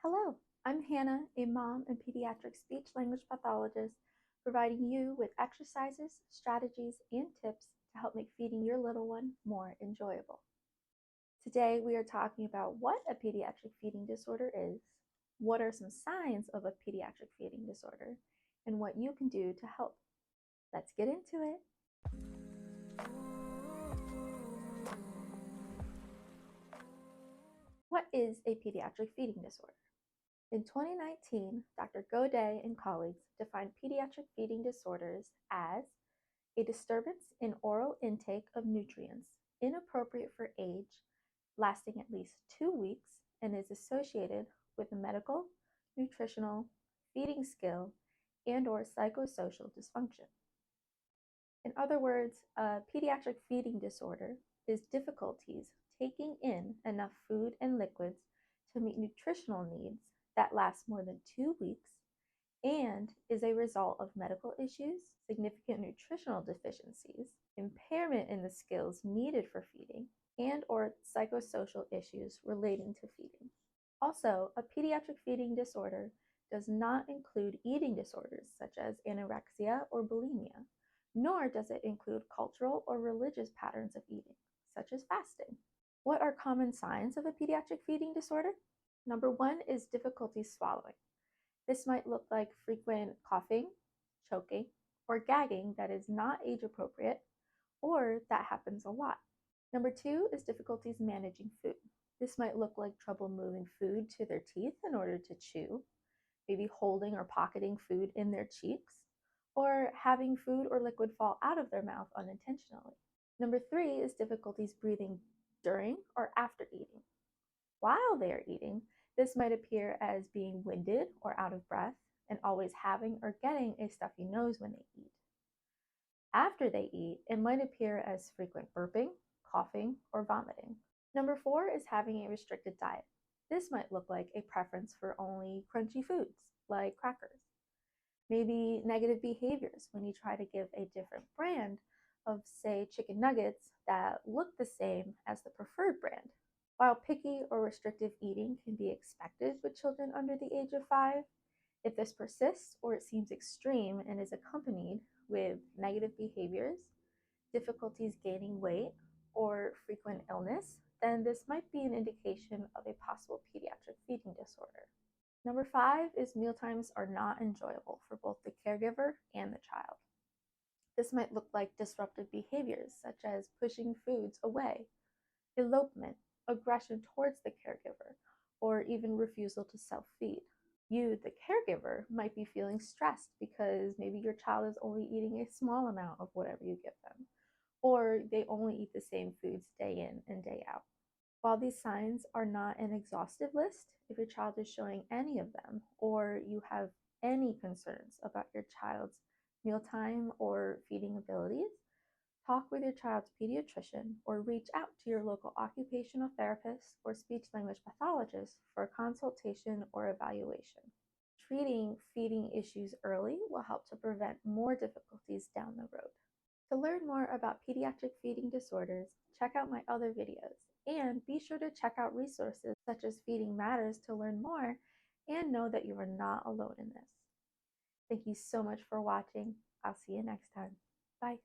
Hello, I'm Hannah, a mom and pediatric speech-language pathologist, providing you with exercises, strategies, and tips to help make feeding your little one more enjoyable. Today, we are talking about what a pediatric feeding disorder is, what are some signs of a pediatric feeding disorder, and what you can do to help. Let's get into it. What is a pediatric feeding disorder? In 2019, Dr. Godet and colleagues defined pediatric feeding disorders as a disturbance in oral intake of nutrients inappropriate for age, lasting at least 2 weeks, and is associated with a medical, nutritional, feeding skill, and/or psychosocial dysfunction. In other words, a pediatric feeding disorder is difficulties taking in enough food and liquids to meet nutritional needs that last more than 2 weeks and is a result of medical issues, significant nutritional deficiencies, impairment in the skills needed for feeding, and/or psychosocial issues relating to feeding. Also, a pediatric feeding disorder does not include eating disorders such as anorexia or bulimia, nor does it include cultural or religious patterns of eating, such as fasting. What are common signs of a pediatric feeding disorder? Number 1 is difficulty swallowing. This might look like frequent coughing, choking, or gagging that is not age appropriate or that happens a lot. Number 2 is difficulties managing food. This might look like trouble moving food to their teeth in order to chew, maybe holding or pocketing food in their cheeks, or having food or liquid fall out of their mouth unintentionally. Number 3 is difficulties breathing during or after eating. While they are eating, this might appear as being winded or out of breath and always having or getting a stuffy nose when they eat. After they eat, it might appear as frequent burping, coughing, or vomiting. Number 4 is having a restricted diet. This might look like a preference for only crunchy foods, like crackers. Maybe negative behaviors when you try to give a different brand of, say, chicken nuggets that look the same as the preferred brand. While picky or restrictive eating can be expected with children under the age of 5, if this persists or it seems extreme and is accompanied with negative behaviors, difficulties gaining weight, or frequent illness, then this might be an indication of a possible pediatric feeding disorder. Number 5 is mealtimes are not enjoyable for both the caregiver and the child. This might look like disruptive behaviors such as pushing foods away, elopement, aggression towards the caregiver, or even refusal to self-feed. You, the caregiver, might be feeling stressed because maybe your child is only eating a small amount of whatever you give them, or they only eat the same foods day in and day out. While these signs are not an exhaustive list, if your child is showing any of them, or you have any concerns about your child's mealtime or feeding abilities, talk with your child's pediatrician or reach out to your local occupational therapist or speech-language pathologist for a consultation or evaluation. Treating feeding issues early will help to prevent more difficulties down the road. To learn more about pediatric feeding disorders, check out my other videos, and be sure to check out resources such as Feeding Matters to learn more and know that you are not alone in this. Thank you so much for watching. I'll see you next time. Bye.